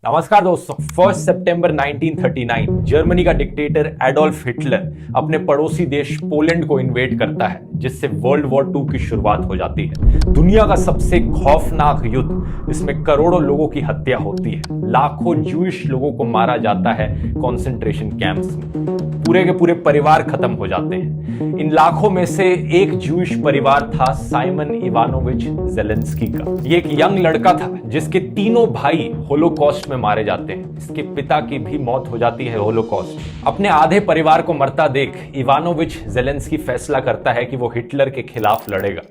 नमस्कार दोस्तों। 1 सितंबर 1939 जर्मनी का डिक्टेटर एडोल्फ हिटलर अपने पड़ोसी देश पोलैंड को इन्वेड करता है, जिससे वर्ल्ड वॉर 2 की शुरुआत हो जाती है। दुनिया का सबसे खौफनाक युद्ध, इसमें करोड़ों लोगों की हत्या होती है, लाखों ज्यूइश लोगों को मारा जाता है कॉन्सेंट्रेशन कैंप्स में, पूरे के पूरे परिवार खत्म हो जाते हैं। इन लाखों में से एक ज्यूइश परिवार था साइमन इवानोविच जेलेंस्की का। ये एक यंग लड़का था जिसके तीनों भाई होलोकॉस्ट में मारे जाते हैं। इसके पिता की भी मौत हो जाती है होलोकॉस्ट। अपने आधे परिवार को मरता देख इवानोविच जेलेंस्की फैसला करता है कि वो हिटलर के खिलाफ लड़ेगा।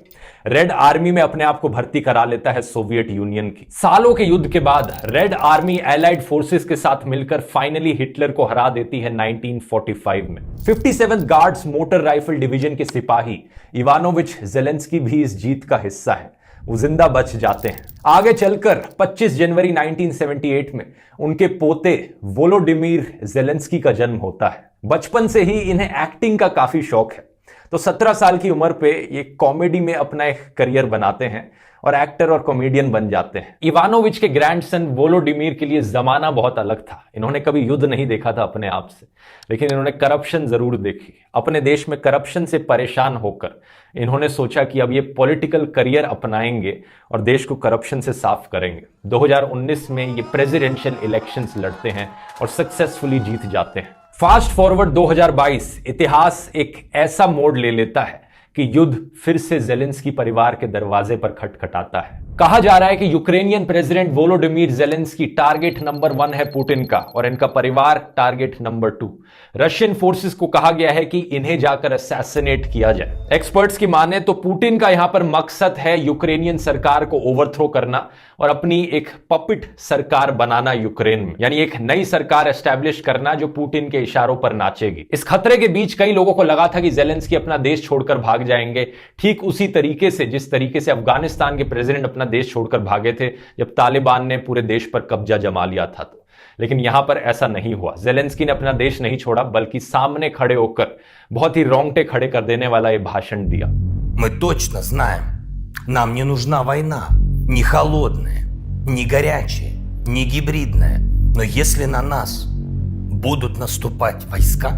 रेड आर्मी में अपने आप को भर्ती करा लेता है सोवियत यूनियन की। सालों के युद्ध के बाद रेड आर्मी एलाइड फोर्सेस के साथ मिलकर फाइनली हिटलर को हरा देती है 1945 में। 57 गार्ड्स मोटर राइफल डिवीजन के सिपाही इवानोविच जेलेंस्की भी इस जीत का हिस्सा है। वो जिंदा बच जाते हैं। आगे चलकर 25 जनवरी 1978 में उनके पोते वोलोडिमीर जेलेंस्की का जन्म होता है। बचपन से ही इन्हें एक्टिंग का काफी शौक है, तो 17 साल की उम्र पे ये कॉमेडी में अपना एक करियर बनाते हैं और एक्टर और कॉमेडियन बन जाते हैं। इवानोविच के ग्रैंडसन वोलोडिमीर के लिए जमाना बहुत अलग था। इन्होंने कभी युद्ध नहीं देखा था अपने आप से, लेकिन इन्होंने करप्शन जरूर देखी। अपने देश में करप्शन से परेशान होकर इन्होंने सोचा कि अब ये पॉलिटिकल करियर अपनाएंगे और देश को करप्शन से साफ करेंगे। 2019 में ये प्रेसिडेंशियल इलेक्शंस लड़ते हैं और सक्सेसफुली जीत जाते हैं। फास्ट फॉरवर्ड 2022, इतिहास एक ऐसा मोड़ ले लेता है कि युद्ध फिर से जेलेंस्की परिवार के दरवाजे पर खटखटाता है। कहा जा रहा है कि Ukrainian president Volodymyr Zelensky target number 1 है पुतिन का, और इनका परिवार टारगेट नंबर 2। रशियन फोर्सेस को कहा गया है कि इन्हें जाकर असैसिनेट किया जाए। एक्सपर्ट्स की माने तो पुतिन का यहां पर मकसद है यूक्रेनियन सरकार को ओवरथ्रो करना और अपनी एक पपिट सरकार बनाना यूक्रेन में, यानी एक नई सरकार एस्टैब्लिश करना जो पुतिन के इशारों पर नाचेगी। इस खतरे के बीच कई लोगों को लगा था कि जेलेंस्की अपना देश छोड़कर भाग जाएंगे, ठीक उसी तरीके से जिस तरीके से अफगानिस्तान के प्रेसिडेंट अपना देश छोड़कर भागे थे जब तालिबान ने पूरे देश पर कब्जा जमा लिया था। तो लेकिन यहां पर ऐसा नहीं हुआ। जेलेंस्की ने अपना देश नहीं छोड़ा, बल्कि सामने खड़े होकर बहुत ही रोंगटे खड़े कर देने वाला ये भाषण दिया। Мы точно знаем, нам не нужна война, не холодная, не горячая, не гибридная. Но если на нас будут наступать войска,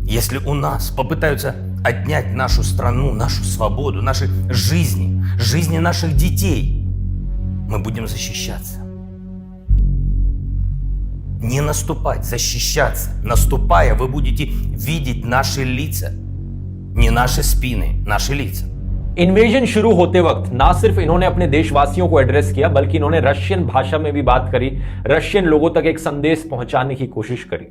если у нас попытаются отнять нашу страну, нашу свободу, наши жизни, жизни наших детей, мы будем защищаться. Не наступать, защищаться. Наступая, вы будете видеть наши лица. Не наши спины, наши лица. इन्वेजन शुरू होते वक्त ना सिर्फ इन्होंने अपने देशवासियों को एड्रेस किया, बल्कि इन्होंने रशियन भाषा में भी बात करी, रशियन लोगों तक एक संदेश पहुंचाने की कोशिश करी।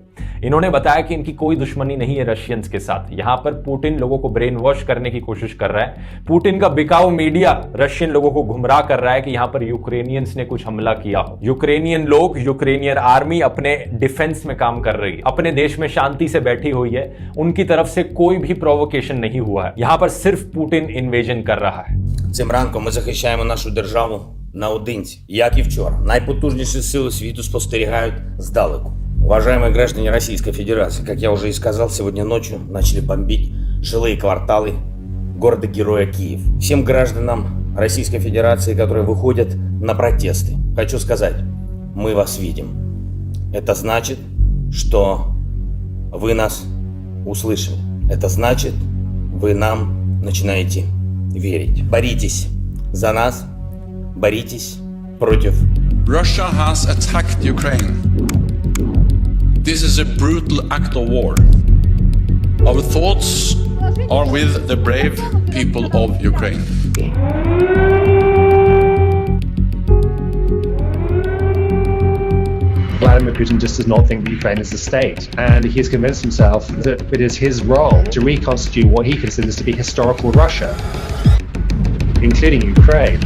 इन्होंने बताया कि इनकी कोई दुश्मनी नहीं है रशियंस के साथ। यहां पर पुतिन लोगों को ब्रेन वॉश करने की कोशिश कर रहा है। पुतिन का बिकाऊ मीडिया रशियन लोगों को गुमराह कर रहा है कि यहां पर यूक्रेनियंस ने कुछ हमला किया हो। यूक्रेनियन लोग, यूक्रेनियन आर्मी अपने डिफेंस में काम कर रही है, अपने देश में शांति से बैठी हुई है। उनकी तरफ से कोई भी प्रोवोकेशन नहीं हुआ है। यहां पर सिर्फ पुतिन इन्वेजन कर रहा है। Цим ранком ми захищаємо нашу державу наодинці. Як і вчора, найпотужніші сили світу спостерігають здалеку. Уважаемые граждане Российской Федерации, как я уже и сказал, сегодня ночью начали бомбить жилые кварталы города-героя Киев. Всем гражданам Российской Федерации, которые выходят на протесты, хочу сказать, мы вас видим. Это значит, что вы нас услышали. Это значит, вы нам начинаете верить. Боритесь за нас, боритесь против. Russia has attacked Ukraine. This is a brutal act of war. Our thoughts are with the brave people of Ukraine. Vladimir Putin just does not think that Ukraine is a state, and he has convinced himself that it is his role to reconstitute what he considers to be historical Russia, including Ukraine.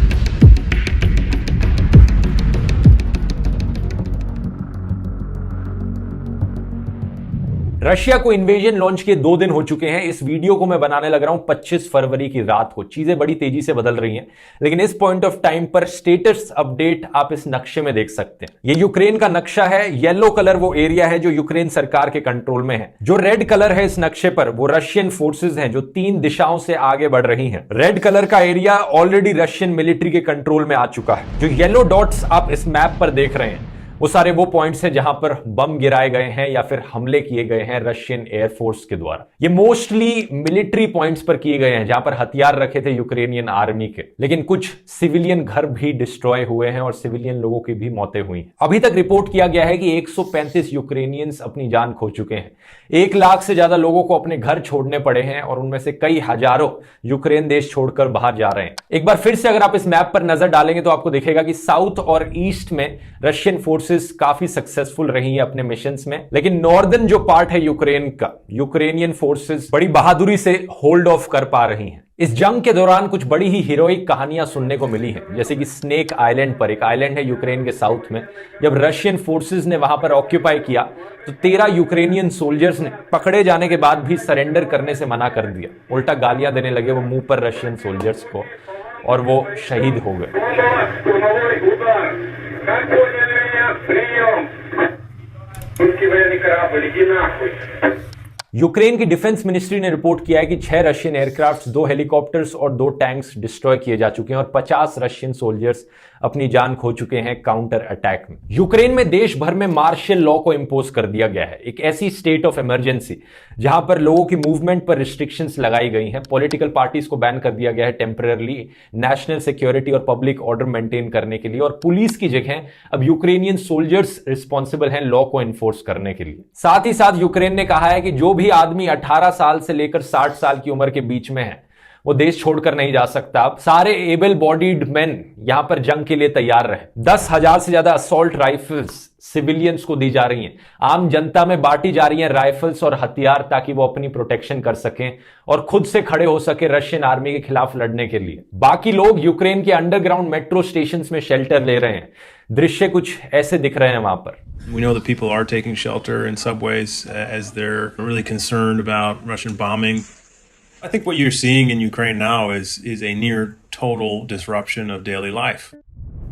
Russia को invasion launch के 2 दिन हो चुके हैं। इस video को मैं बनाने लग रहा हूं 25 फरवरी की रात को। चीजें बड़ी तेजी से बदल रही हैं, लेकिन इस पॉइंट ऑफ टाइम पर स्टेटस अपडेट आप इस नक्शे में देख सकते हैं। ये यूक्रेन का नक्शा है। येलो कलर वो एरिया है जो यूक्रेन सरकार के कंट्रोल में है। जो रेड कलर है इस नक्शे पर वो रशियन फोर्सेज हैं जो 3 दिशाओं से आगे बढ़ रही हैं। रेड कलर का एरिया ऑलरेडी रशियन मिलिट्री के कंट्रोल में आ चुका है। जो येलो डॉट्स आप इस मैप पर देख रहे हैं वो सारे वो पॉइंट्स हैं जहां पर बम गिराए गए हैं या फिर हमले किए गए हैं रशियन एयरफोर्स के द्वारा। ये मोस्टली मिलिट्री पॉइंट्स पर किए गए हैं जहां पर हथियार रखे थे यूक्रेनियन आर्मी के, लेकिन कुछ सिविलियन घर भी डिस्ट्रॉय हुए हैं और सिविलियन लोगों की भी मौतें हुई हैं। अभी तक रिपोर्ट किया गया है कि 135 यूक्रेनियंस अपनी जान खो चुके हैं। 1 लाख से ज्यादा लोगों को अपने घर छोड़ने पड़े हैं और उनमें से कई हजारों यूक्रेन देश छोड़कर बाहर जा रहे हैं। एक बार फिर से अगर आप इस मैप पर नजर डालेंगे तो आपको दिखेगा कि साउथ और ईस्ट में रशियन फोर्सेस काफी सक्सेसफुल रही हैं अपने मिशंस में, लेकिन नॉर्दर्न जो पार्ट है यूक्रेन का, यूक्रेनियन फोर्सेस बड़ी बहादुरी से होल्ड ऑफ कर पा रही हैं। इस जंग के दौरान कुछ बड़ी ही हीरोइक कहानियां सुनने को मिली हैं, जैसे कि स्नेक आइलैंड पर, एक आइलैंड है यूक्रेन के साउथ में, जब रशियन फोर्सेस ने वहां पर ऑक्यूपाई किया तो 13 यूक्रेनियन सोल्जर्स ने पकड़े जाने के बाद भी सरेंडर करने से मना कर दिया। उल्टा गालियां देने लगे वो मुंह पर रशियन सोल्जर्स को और वो शहीद हो गए। यूक्रेन की डिफेंस मिनिस्ट्री ने रिपोर्ट किया है कि 6 रशियन एयरक्राफ्ट्स, 2 हेलीकॉप्टर्स और 2 टैंक्स डिस्ट्रॉय किए जा चुके हैं और 50 रशियन सोल्जर्स अपनी जान खो चुके हैं काउंटर अटैक में। यूक्रेन में देश भर में मार्शल लॉ को इंपोज कर दिया गया है, एक ऐसी स्टेट ऑफ इमरजेंसी जहां पर लोगों की मूवमेंट पर रिस्ट्रिक्शंस लगाई गई हैं। पॉलिटिकल पार्टीज को बैन कर दिया गया है टेम्पररली, नेशनल सिक्योरिटी और पब्लिक ऑर्डर मेंटेन करने के लिए, और पुलिस की जगह अब यूक्रेनियन सोल्जर्स रिस्पॉन्सिबल हैं लॉ को एनफोर्स करने के लिए। साथ ही साथ यूक्रेन ने कहा है कि जो भी आदमी 18 साल से लेकर 60 साल की उम्र के बीच में है वो देश छोड़कर नहीं जा सकता। अब सारे एबल बॉडीड मैन यहां पर जंग के लिए तैयार रहे। 10,000 से ज्यादा असॉल्ट राइफल्स सिविलियंस को दी जा रही हैं, आम जनता में बांटी जा रही हैं राइफल्स और हथियार, ताकि वो अपनी प्रोटेक्शन कर सकें और खुद से खड़े हो सके रशियन आर्मी के खिलाफ लड़ने के लिए। बाकी लोग यूक्रेन के अंडरग्राउंड मेट्रो स्टेशन में शेल्टर ले रहे हैं। दृश्य कुछ ऐसे दिख रहे हैं वहां पर। We know that people are taking shelter in subways as they're really concerned about Russian bombing. I think what you're seeing in Ukraine now is a near total disruption of daily life.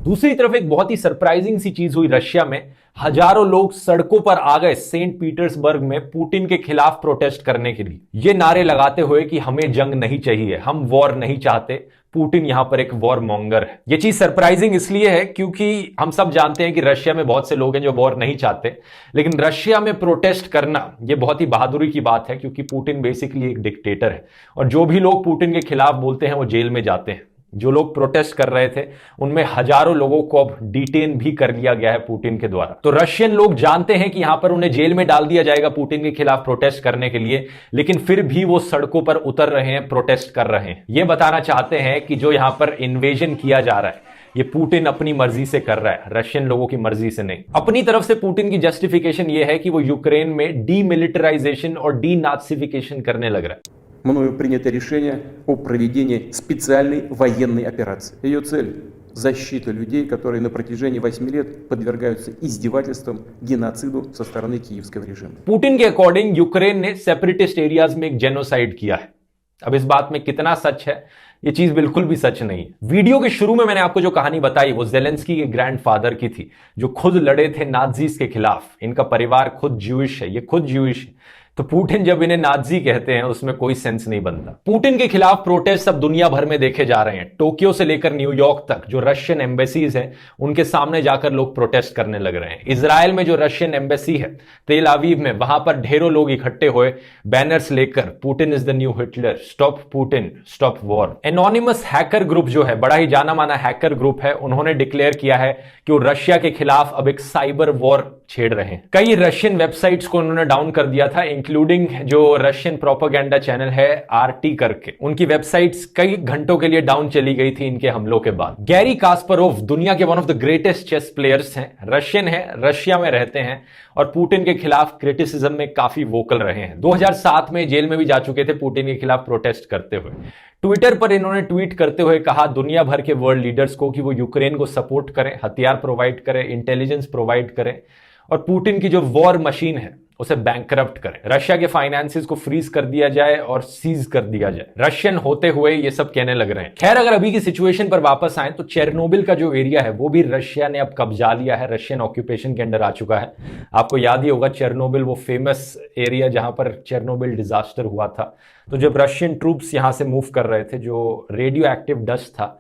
दूसरी तरफ एक बहुत ही surprising सी चीज हुई Russia में। हजारों लोग सड़कों पर आ गए सेंट पीटर्सबर्ग में पुतिन के खिलाफ प्रोटेस्ट करने के लिए, ये नारे लगाते हुए कि हमें जंग नहीं चाहिए, हम वॉर नहीं चाहते, पुतिन यहां पर एक वॉर मॉन्गर है। यह चीज सरप्राइजिंग इसलिए है क्योंकि हम सब जानते हैं कि रशिया में बहुत से लोग हैं जो वॉर नहीं चाहते, लेकिन रशिया में प्रोटेस्ट करना यह बहुत ही बहादुरी की बात है, क्योंकि पुतिन बेसिकली एक डिक्टेटर है और जो भी लोग पुतिन के खिलाफ बोलते हैं वो जेल में जाते हैं। जो लोग प्रोटेस्ट कर रहे थे उनमें हजारों लोगों को अब डिटेन भी कर लिया गया है पुतिन के द्वारा। तो रशियन लोग जानते हैं कि यहां पर उन्हें जेल में डाल दिया जाएगा पुतिन के खिलाफ प्रोटेस्ट करने के लिए, लेकिन फिर भी वो सड़कों पर उतर रहे हैं, प्रोटेस्ट कर रहे हैं। ये बताना चाहते हैं कि जो यहां पर इन्वेजन किया जा रहा है ये पुतिन अपनी मर्जी से कर रहा है, रशियन लोगों की मर्जी से नहीं। अपनी तरफ से पुतिन की जस्टिफिकेशन ये है कि वो यूक्रेन में डीमिलिटराइजेशन और डीनाजिफिकेशन करने लग रहा है। Мною принято решение о проведении специальной военной операции. Ее цель – защита людей, которые на протяжении 8 лет подвергаются издевательствам, геноциду со стороны киевского режима. पुतिन के अकॉर्डिंग यूक्रेन ने सेपरेटिस्ट एरियाज में एक जेनोसाइड किया है। अब इस बात में कितना सच है, ये चीज बिल्कुल भी सच नहीं है। वीडियो के शुरू में मैंने आपको जो कहानी बताई वो जेलेंस्की के ग्रैंडफादर की थी, जो खुद लड़े थे नाजीज के खिलाफ। इनका परिवार खुद ज्यूइश है, ये खुद ज्यूइश है। तो पुतिन जब इन्हें नाजी कहते हैं उसमें कोई सेंस नहीं बनता। पुतिन के खिलाफ प्रोटेस्ट अब दुनिया भर में देखे जा रहे हैं। टोक्यो से लेकर न्यूयॉर्क तक जो रशियन एम्बेसीज हैं उनके सामने जाकर लोग प्रोटेस्ट करने लग रहे हैं। इजराइल में जो रशियन एम्बेसी है तेल अवीव में, वहां पर ढेरों लोग इकट्ठे हुए बैनर्स लेकर Putin is the new Hitler, stop Putin, stop war. Anonymous hacker group जो है, बड़ा ही जाना माना हैकर ग्रुप है, उन्होंने डिक्लेयर किया है कि वो रशिया के खिलाफ अब एक साइबर वॉर छेड़ रहे हैं। कई रशियन वेबसाइट्स को उन्होंने डाउन कर दिया था, इंक्लूडिंग जो रशियन प्रोपेगेंडा चैनल है आरटी करके, उनकी वेबसाइट्स कई घंटों के लिए डाउन चली गई थी इनके हमलों के बाद। गैरी कास्परोव दुनिया के one of the greatest chess players हैं, रशियन है, रशिया में रहते हैं और पुतिन के खिलाफ क्रिटिसिज्म में काफी वोकल रहे हैं। 2007 में जेल में भी जा चुके थे पुतिन के खिलाफ प्रोटेस्ट करते हुए। ट्विटर पर इन्होंने ट्वीट करते हुए कहा दुनिया भर के वर्ल्ड लीडर्स को कि वो यूक्रेन को सपोर्ट करें, हथियार प्रोवाइड करें, इंटेलिजेंस प्रोवाइड करें और पुतिन की जो वॉर मशीन है उसे बैंकरप्ट करें। रशिया के फाइनेंसेस को फ्रीज कर दिया जाए और सीज कर दिया जाए। रशियन होते हुए ये सब कहने लग रहे हैं। खैर, अगर अभी की सिचुएशन पर वापस आए तो चेरनोबिल का जो एरिया है वो भी रशिया ने अब कब्जा लिया है, रशियन ऑक्यूपेशन के अंडर आ चुका है। आपको याद ही होगा चेरनोबिल, वो फेमस एरिया जहां पर चेरनोबिल डिजास्टर हुआ था। तो जब रशियन ट्रूप्स यहां से मूव कर रहे थे, जो रेडियो एक्टिव डस्ट था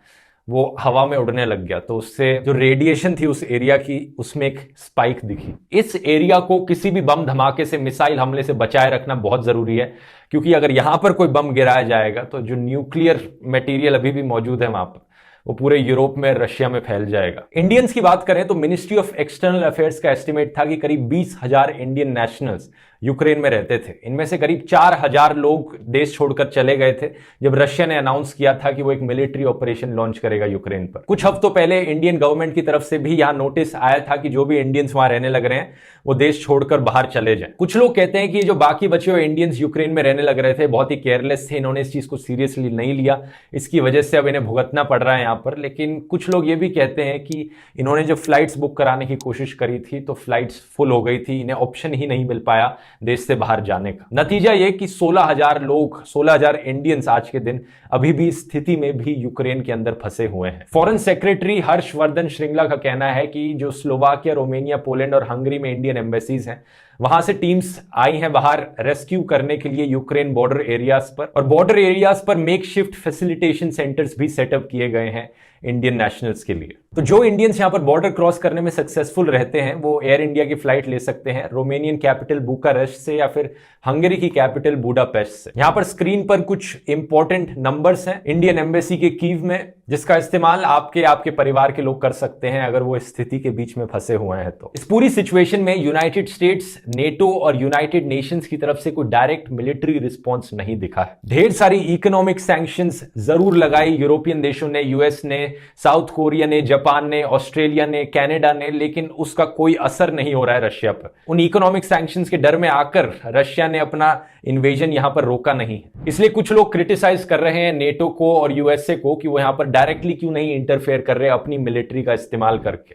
वो हवा में उड़ने लग गया, तो उससे जो रेडिएशन थी उस एरिया की, उसमें एक स्पाइक दिखी। इस एरिया को किसी भी बम धमाके से, मिसाइल हमले से बचाए रखना बहुत जरूरी है, क्योंकि अगर यहां पर कोई बम गिराया जाएगा तो जो न्यूक्लियर मटेरियल अभी भी मौजूद है वहां पर, वो पूरे यूरोप में, रशिया में फैल जाएगा। इंडियंस की बात करें तो मिनिस्ट्री ऑफ एक्सटर्नल अफेयर्स का एस्टिमेट था कि करीब 20,000 इंडियन नेशनल्स यूक्रेन में रहते थे। इनमें से करीब 4,000 लोग देश छोड़कर चले गए थे जब रशिया ने अनाउंस किया था कि वो एक मिलिट्री ऑपरेशन लॉन्च करेगा यूक्रेन पर। कुछ हफ्तों पहले इंडियन गवर्नमेंट की तरफ से भी यहां नोटिस आया था कि जो भी इंडियंस वहां रहने लग रहे हैं वो देश छोड़कर बाहर चले जाएं। कुछ लोग कहते हैं कि जो बाकी बचे हुए इंडियंस यूक्रेन में रहने लग रहे थे बहुत ही केयरलेस थे, इन्होंने इस चीज को सीरियसली नहीं लिया, इसकी वजह से अब इन्हें भुगतना पड़ रहा है यहां पर। लेकिन कुछ लोग ये भी कहते हैं कि इन्होंने जो फ्लाइट्स बुक कराने की कोशिश करी थी तो फ्लाइट्स फुल हो गई थी, इन्हें ऑप्शन ही नहीं मिल पाया देश से बाहर जाने का। नतीजा ये कि 16,000 लोग, 16,000 इंडियंस आज के दिन अभी भी इस स्थिति में भी यूक्रेन के अंदर फंसे हुए हैं। फॉरेन सेक्रेटरी हर्षवर्धन श्रृंगला का कहना है कि जो स्लोवाकिया, रोमानिया, पोलैंड और हंगरी में इंडियन एम्बेसीज हैं, वहां से टीम्स आई हैं बाहर रेस्क्यू करने के लिए यूक्रेन बॉर्डर एरियाज पर, और बॉर्डर एरियाज पर मेकशिफ्ट फैसिलिटेशन सेंटर्स भी सेटअप किए गए हैं इंडियन नेशनल्स के लिए। तो जो इंडियंस यहां पर बॉर्डर क्रॉस करने में सक्सेसफुल रहते हैं वो एयर इंडिया की फ्लाइट ले सकते हैं रोमेनियन कैपिटल बुकारेस्ट से या फिर हंगरी की कैपिटल बुडापेस्ट से। यहां पर स्क्रीन पर कुछ इंपॉर्टेंट नंबर्स हैं इंडियन एम्बेसी के कीव में, जिसका इस्तेमाल आपके परिवार के लोग कर सकते हैं अगर वो इस स्थिति के बीच में फंसे हुए हैं। तो इस पूरी सिचुएशन में यूनाइटेड स्टेट्स, नेटो और यूनाइटेड नेशंस की तरफ से कोई डायरेक्ट मिलिट्री रिस्पॉन्स नहीं दिखा है। ढेर सारी इकोनॉमिक सैंक्शंस जरूर लगाई यूरोपियन देशों ने, यूएस ने, साउथ कोरिया ने, जापान ने, ऑस्ट्रेलिया ने, कनाडा ने, लेकिन उसका कोई असर नहीं हो रहा है रशिया पर। उन इकोनॉमिक सैंक्शंस के डर में आकर रशिया ने अपना इन्वेजन यहां पर रोका नहीं। इसलिए कुछ लोग क्रिटिसाइज कर रहे हैं नेटो को और यूएसए को कि वो यहां पर डायरेक्टली क्यों नहीं इंटरफेयर कर रहे अपनी मिलिट्री का इस्तेमाल करके।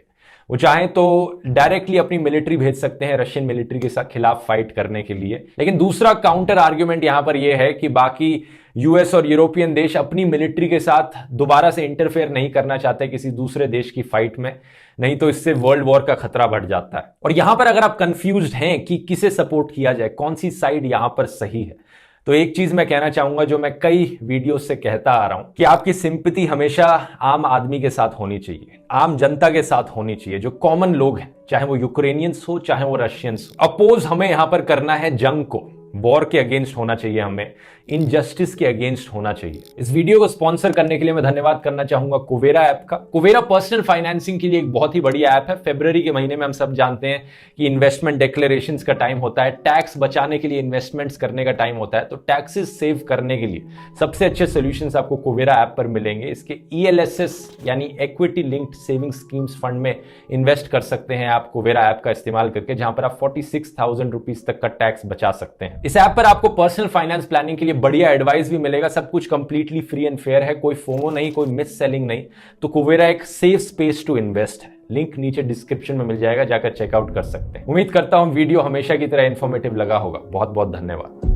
वो चाहें तो डायरेक्टली अपनी मिलिट्री भेज सकते हैं रशियन मिलिट्री के साथ खिलाफ फाइट करने के लिए। लेकिन दूसरा काउंटर आर्ग्यूमेंट यहां पर यह है कि बाकी यूएस और यूरोपियन देश अपनी मिलिट्री के साथ दोबारा से इंटरफेयर नहीं करना चाहते किसी दूसरे देश की फाइट में, नहीं तो इससे वर्ल्ड वॉर का खतरा बढ़ जाता है। और यहां पर अगर आप कंफ्यूज्ड हैं कि किसे सपोर्ट किया जाए, कौन सी साइड यहां पर सही है, तो एक चीज मैं कहना चाहूंगा जो मैं कई वीडियो से कहता आ रहा हूं कि आपकी सिंपैथी हमेशा आम आदमी के साथ होनी चाहिए, आम जनता के साथ होनी चाहिए, जो कॉमन लोग हैं, चाहे वो यूक्रेनियंस हो चाहे वो रशियंस हो। अपोज हमें यहां पर करना है जंग को, वॉर के अगेंस्ट होना चाहिए, हमें इनजस्टिस के अगेंस्ट होना चाहिए। इस वीडियो को स्पॉन्सर करने के लिए मैं धन्यवाद करना चाहूंगा कुवेरा ऐप का। कुवेरा पर्सनल फाइनेंसिंग के लिए एक बहुत ही बढ़िया ऐप है। फरवरी के महीने में हम सब जानते हैं कि इन्वेस्टमेंट डिक्लेरेशंस का टाइम होता है, टैक्स बचाने के लिए इन्वेस्टमेंट्स करने का टाइम होता है। तो टैक्सेस सेव करने के लिए सबसे अच्छे सोल्यूशंस आपको कुवेरा ऐप पर मिलेंगे। इसके ELSS यानी equity linked saving schemes fund में इन्वेस्ट कर सकते हैं आप कुवेरा ऐप का इस्तेमाल करके, जहां पर आप 46,000 रुपीज तक का टैक्स बचा सकते हैं। इस ऐप पर आपको पर्सनल फाइनेंस प्लानिंग के लिए बढ़िया एडवाइस भी मिलेगा, सब कुछ कंप्लीटली फ्री एंड फेयर है, कोई फोमो नहीं, कोई मिस सेलिंग नहीं। तो कुवेरा एक सेफ स्पेस टू इन्वेस्ट है, लिंक नीचे डिस्क्रिप्शन में मिल जाएगा, जाकर चेकआउट कर सकते हैं। उम्मीद करता हूं वीडियो हमेशा की तरह इंफॉर्मेटिव लगा होगा। बहुत बहुत धन्यवाद।